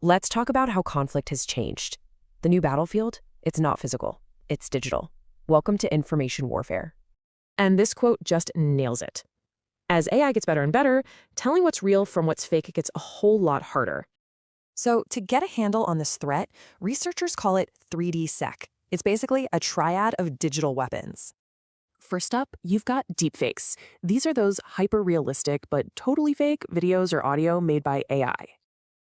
let's talk about how conflict has changed. The new battlefield, it's not physical, it's digital. Welcome to information warfare. And this quote just nails it. As AI gets better and better, telling what's real from what's fake gets a whole lot harder. So to get a handle on this threat, researchers call it 3D Sec. It's basically a triad of digital weapons. First up, you've got deepfakes. These are those hyper-realistic but totally fake videos or audio made by AI.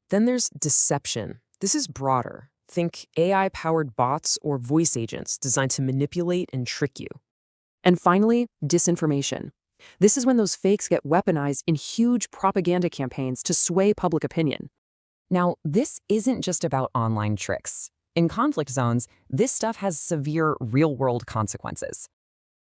Then there's deception. This is broader. Think AI-powered bots or voice agents designed to manipulate and trick you. And finally, disinformation. This is when those fakes get weaponized in huge propaganda campaigns to sway public opinion. Now, this isn't just about online tricks. In conflict zones, this stuff has severe real-world consequences.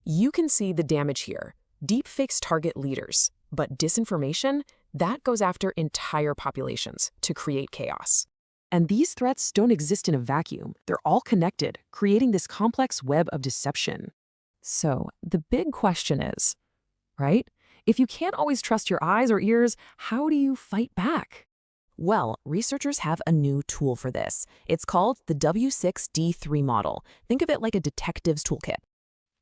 You can see the damage here. Deepfakes target leaders, but disinformation, that goes after entire populations to create chaos. And these threats don't exist in a vacuum. They're all connected, creating this complex web of deception. So the big question is, right? If you can't always trust your eyes or ears, how do you fight back? Well, researchers have a new tool for this. It's called the W6D3 model. Think of it like a detective's toolkit.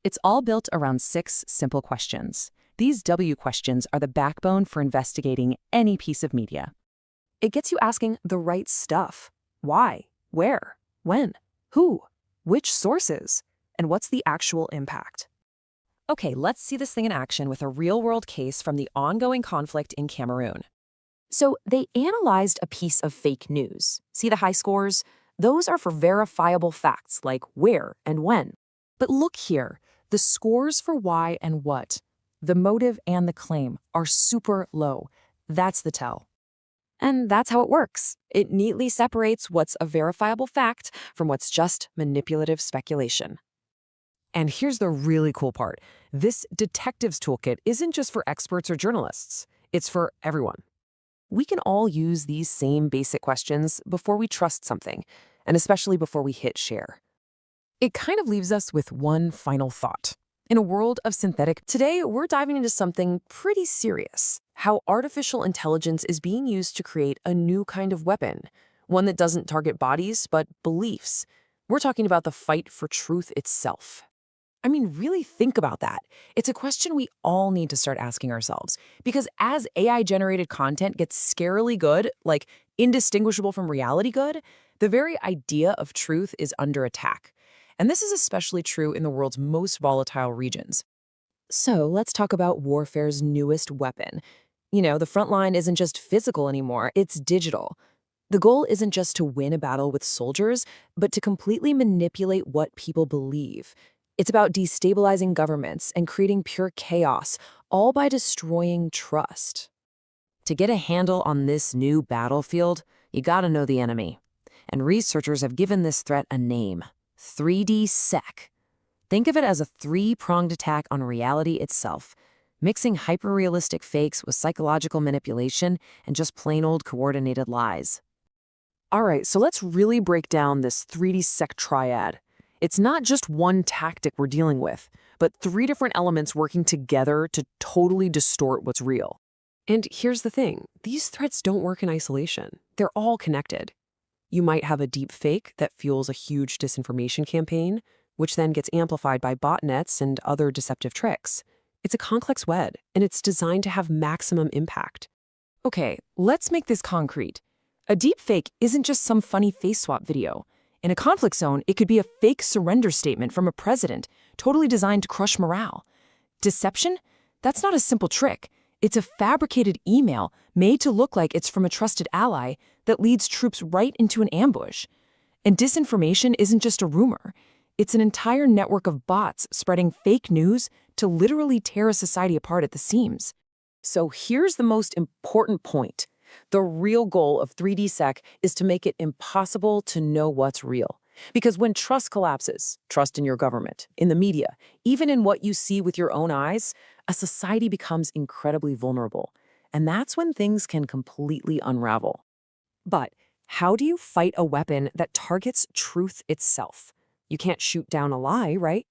It's all built around 6 simple questions. These W questions are the backbone for investigating any piece of media. It gets you asking the right stuff. Why? Where? When? Who? Which sources? And what's the actual impact? Okay, let's see this thing in action with a real-world case from the ongoing conflict in Cameroon. So they analyzed a piece of fake news. See the high scores? Those are for verifiable facts like where and when. But look here, the scores for why and what, the motive and the claim, are super low. That's the tell. And that's how it works. It neatly separates what's a verifiable fact from what's just manipulative speculation. And here's the really cool part. This detective's toolkit isn't just for experts or journalists. It's for everyone. We can all use these same basic questions before we trust something, and especially before we hit share. It kind of leaves us with one final thought. In a world of synthetic, today we're diving into something pretty serious. How artificial intelligence is being used to create a new kind of weapon. One that doesn't target bodies, but beliefs. We're talking about the fight for truth itself. I mean, really think about that. It's a question we all need to start asking ourselves. Because as AI-generated content gets scarily good, like indistinguishable from reality good, the very idea of truth is under attack. And this is especially true in the world's most volatile regions. So let's talk about warfare's newest weapon. You know, the front line isn't just physical anymore, it's digital. The goal isn't just to win a battle with soldiers, but to completely manipulate what people believe. It's about destabilizing governments and creating pure chaos, all by destroying trust. To get a handle on this new battlefield, you gotta know the enemy. And researchers have given this threat a name: 3D Sec. Think of it as a 3-pronged attack on reality itself, mixing hyper-realistic fakes with psychological manipulation and just plain old coordinated lies. All right, so let's really break down this 3D Sec triad. It's not just one tactic we're dealing with, but 3 different elements working together to totally distort what's real. And here's the thing, these threats don't work in isolation. They're all connected. You might have a deep fake that fuels a huge disinformation campaign, which then gets amplified by botnets and other deceptive tricks. It's a complex web, and it's designed to have maximum impact. Okay, let's make this concrete. A deep fake isn't just some funny face swap video. In a conflict zone, it could be a fake surrender statement from a president, totally designed to crush morale. Deception? That's not a simple trick. It's a fabricated email made to look like it's from a trusted ally that leads troops right into an ambush. And disinformation isn't just a rumor. It's an entire network of bots spreading fake news to literally tear a society apart at the seams. So here's the most important point. The real goal of 3D Sec is to make it impossible to know what's real. Because when trust collapses, trust in your government, in the media, even in what you see with your own eyes, a society becomes incredibly vulnerable. And that's when things can completely unravel. But how do you fight a weapon that targets truth itself? You can't shoot down a lie, right?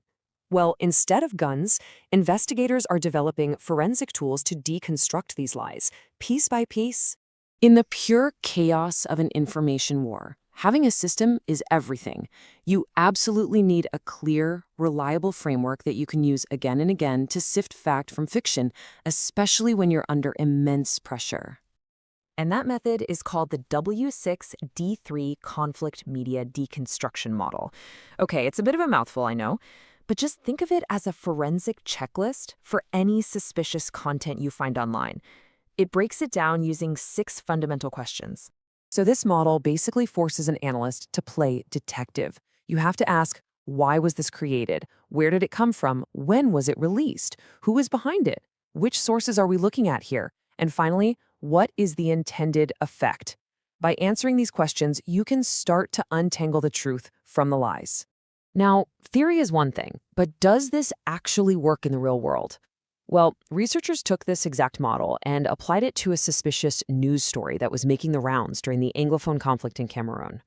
Well, instead of guns, investigators are developing forensic tools to deconstruct these lies, piece by piece. In the pure chaos of an information war, having a system is everything. You absolutely need a clear, reliable framework that you can use again and again to sift fact from fiction, especially when you're under immense pressure. And that method is called the W6D3 Conflict Media Deconstruction Model. Okay, it's a bit of a mouthful, I know, but just think of it as a forensic checklist for any suspicious content you find online. It breaks it down using 6 fundamental questions. So this model basically forces an analyst to play detective. You have to ask, why was this created? Where did it come from? When was it released? Who is behind it? Which sources are we looking at here? And finally, what is the intended effect? By answering these questions, you can start to untangle the truth from the lies. Now, theory is one thing, but does this actually work in the real world? Well, researchers took this exact model and applied it to a suspicious news story that was making the rounds during the Anglophone conflict in Cameroon.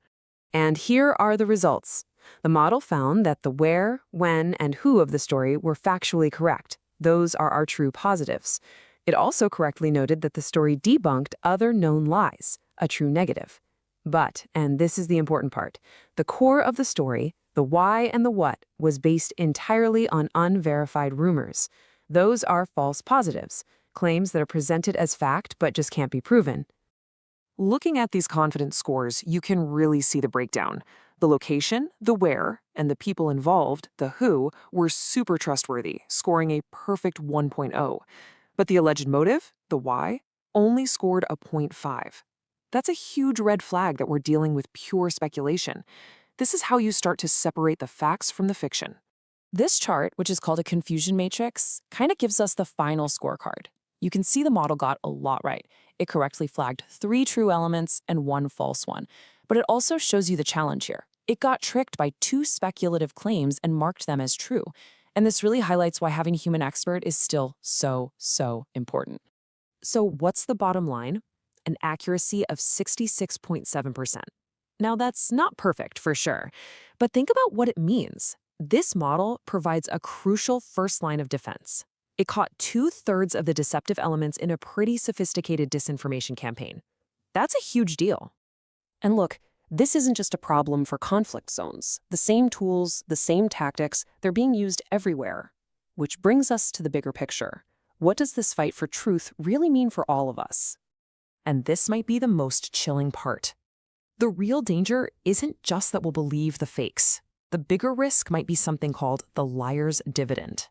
And here are the results. The model found that the where, when, and who of the story were factually correct. Those are our true positives. It also correctly noted that the story debunked other known lies, a true negative. But, and this is the important part, the core of the story, the why and the what, was based entirely on unverified rumors. Those are false positives, claims that are presented as fact but just can't be proven. Looking at these confidence scores, you can really see the breakdown. The location, the where, and the people involved, the who, were super trustworthy, scoring a perfect 1.0. But the alleged motive, the why, only scored a 0.5. That's a huge red flag that we're dealing with pure speculation. This is how you start to separate the facts from the fiction. This chart, which is called a confusion matrix, kind of gives us the final scorecard. You can see the model got a lot right. It correctly flagged 3 true elements and 1 false one. But it also shows you the challenge here. It got tricked by 2 speculative claims and marked them as true. And this really highlights why having a human expert is still so important. So what's the bottom line? An accuracy of 66.7%. Now that's not perfect for sure, but think about what it means. This model provides a crucial first line of defense. It caught 2/3 of the deceptive elements in a pretty sophisticated disinformation campaign. That's a huge deal. And look, this isn't just a problem for conflict zones. The same tools, the same tactics, they're being used everywhere. Which brings us to the bigger picture. What does this fight for truth really mean for all of us? And this might be the most chilling part. The real danger isn't just that we'll believe the fakes. The bigger risk might be something called the liar's dividend.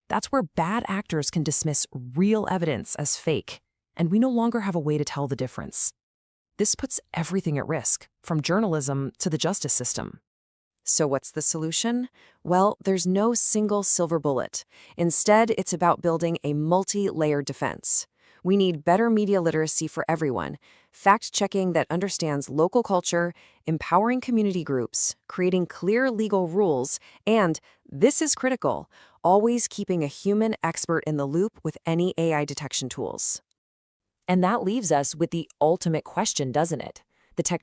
That's where bad actors can dismiss real evidence as fake, and we no longer have a way to tell the difference. This puts everything at risk, from journalism to the justice system. So what's the solution? Well, there's no single silver bullet. Instead, it's about building a multi-layered defense. We need better media literacy for everyone, fact-checking that understands local culture, empowering community groups, creating clear legal rules, and, this is critical, always keeping a human expert in the loop with any AI detection tools. And that leaves us with the ultimate question, doesn't it? The technology